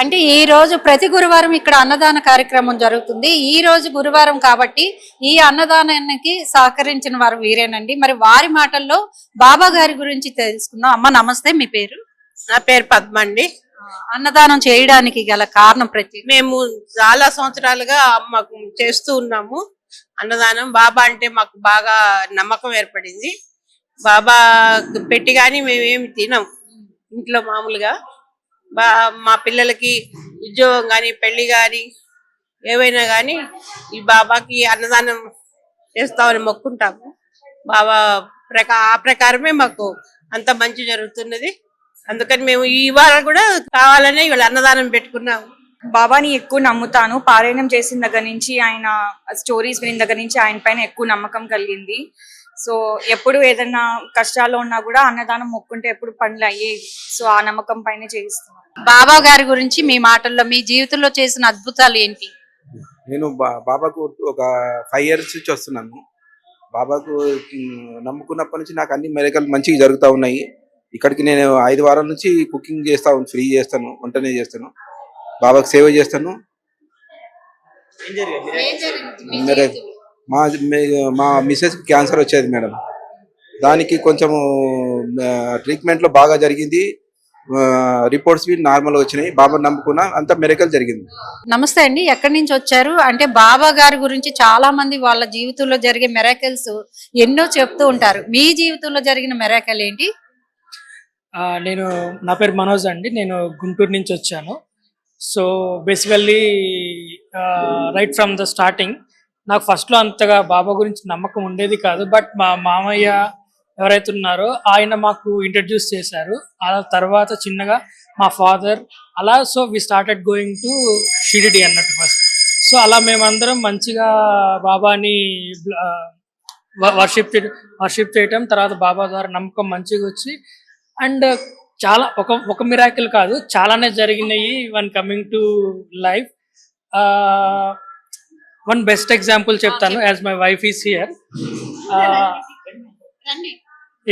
అంటే ఈ రోజు ప్రతి గురువారం ఇక్కడ అన్నదాన కార్యక్రమం జరుగుతుంది. ఈ రోజు గురువారం కాబట్టి ఈ అన్నదానానికి సహకరించిన వారు వీరేనండి. మరి వారి మాటల్లో బాబా గారి గురించి తెలుసుకుందాం. అమ్మ నమస్తే, మీ పేరు? నా పేరు పద్మ అండి. అన్నదానం చేయడానికి గల కారణం ప్రత్యేక? మేము చాలా సంవత్సరాలుగా మాకు చేస్తూ ఉన్నాము అన్నదానం. బాబా అంటే మాకు బాగా నమ్మకం ఏర్పడింది. బాబా పెట్టి కానీ మేమేమి తినాం ఇంట్లో మామూలుగా. మా పిల్లలకి ఉద్యోగం కానీ పెళ్లి కానీ ఏవైనా కానీ ఈ బాబాకి అన్నదానం చేస్తామని మొక్కుంటాము. బాబా ఆ ప్రకారమే మాకు అంత మంచి జరుగుతున్నది. అందుకని మేము ఈ వారం కూడా కావాలనే ఇవాళ అన్నదానం పెట్టుకున్నాము. బాబాని ఎక్కువ నమ్ముతాను. పారాయణం చేసిన దగ్గర నుంచి, ఆయన స్టోరీస్ విని దగ్గర నుంచి ఆయన పైన ఎక్కువ నమ్మకం కలిగింది. సో ఎప్పుడు ఏదైనా కష్టాల్లో ఉన్నా కూడా అన్నదానం మొక్కుంటే ఎప్పుడు పనులు అయ్యేవి. సో ఆ నమ్మకం పైన చేయిస్తున్నాను. బాబా గారి గురించి మీ మాటల్లో, మీ జీవితంలో చేసిన అద్భుతాలు ఏంటి? నేను బాబాకు ఒక 5 years నుంచి వస్తున్నాను. బాబాకు నమ్ముకున్నప్పటి నుంచి నాకు అన్ని మెరకలు మంచిగా జరుగుతూ ఉన్నాయి. ఇక్కడికి నేను 5 వారాల నుంచి కుకింగ్ చేస్తాను, ఫ్రీ చేస్తాను, వంటనే చేస్తాను, బాబాకు సేవ చేస్తాను. మా మిసెస్ క్యాన్సర్ వచ్చేది మేడం. దానికి కొంచెము ట్రీట్మెంట్లో బాగా జరిగింది. రిపోర్ట్స్ నార్మల్ వచ్చినాయి. బాబా నమ్ముకున్నా, అంత మెరకల్ జరిగింది. నమస్తే అండి, ఎక్కడి నుంచి వచ్చారు? అంటే బాబా గారి గురించి చాలా మంది వాళ్ళ జీవితంలో జరిగే మెరాకిల్స్ ఎన్నో చెప్తూ ఉంటారు. మీ జీవితంలో జరిగిన మెరాకిల్ ఏంటి? నా పేరు మనోజ్ అండి. నేను గుంటూరు నుంచి వచ్చాను. So basically right from the starting నాకు ఫస్ట్లో అంతగా బాబా గురించి నమ్మకం ఉండేది కాదు. బట్ మా మామయ్య ఎవరైతే ఉన్నారో ఆయన మాకు ఇంట్రడ్యూస్ చేశారు. ఆ తర్వాత చిన్నగా మా ఫాదర్ అలా. So we started going to Shirdi అన్నట్టు ఫస్ట్. సో అలా మేమందరం మంచిగా బాబాని వర్షిప్ చేయటం, తర్వాత బాబా ద్వారా నమ్మకం మంచిగా వచ్చి, అండ్ చాలా ఒక మిరాకిల్ కాదు, చాలానే జరిగినాయి. One coming to life, one best example చెప్తాను. As my wife is here.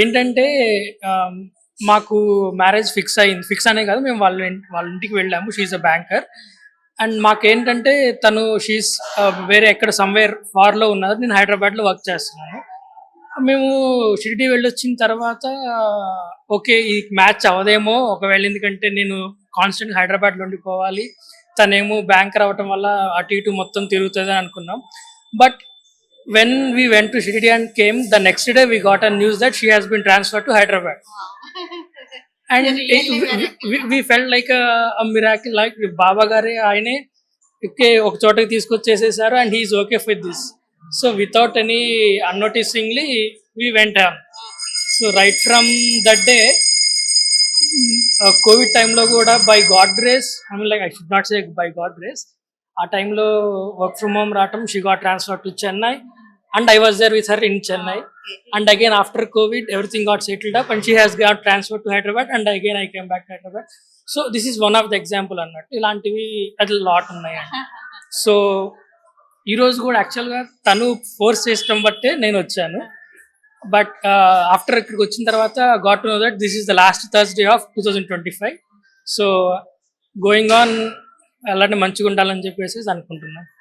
ఏంటంటే మాకు మ్యారేజ్ ఫిక్స్ అయింది. ఫిక్స్ అనే కాదు, మేము వాళ్ళ ఇంటికి వెళ్ళాము. She a banker. అండ్ మాకేంటంటే తను షీఈ్ వేరే ఎక్కడ సమ్వేర్ ఫార్లో ఉన్నారు, నేను హైదరాబాద్లో వర్క్ చేస్తున్నాను. మేము షిరిడి వెళ్ళొచ్చిన తర్వాత ఓకే ఈ మ్యాచ్ అవ్వదేమో ఒకవేళ, ఎందుకంటే నేను కాన్స్టెంట్ హైదరాబాద్లో ఉండిపోవాలి, తనేమో బ్యాంకర్ అవ్వటం వల్ల అటు ఇటు మొత్తం తిరుగుతుంది అని అనుకున్నాం. But when we went to Shirdi and came, the next day we got a news that she has been transferred to Hyderabad. And we felt like a miracle, like Baba Gare ayane oka chotaki తీసుకొచ్చేసేసారు and he is okay with this. So without any unnoticingly we went on. So right from that day, COVID time lo kuda by God grace, I mean like I should not say by God grace, ఆ టైంలో work from home రావటం, she got transfer to Chennai and I was there with her in Chennai. And again after COVID everything got settled up and she has got transferred to Hyderabad and again I came back to Hyderabad. So this is one of the example అన్నట్టు. ఇలాంటివి అది lot ఉన్నాయండి. So ఈరోజు కూడా యాక్చువల్గా తను force చేయడం బట్టే నేను వచ్చాను. బట్ ఆఫ్టర్ ఇక్కడికి వచ్చిన తర్వాత got to know that this is the last Thursday of 2025. So going on అలాంటి మంచిగా ఉండాలని చెప్పేసి అనుకుంటున్నాను.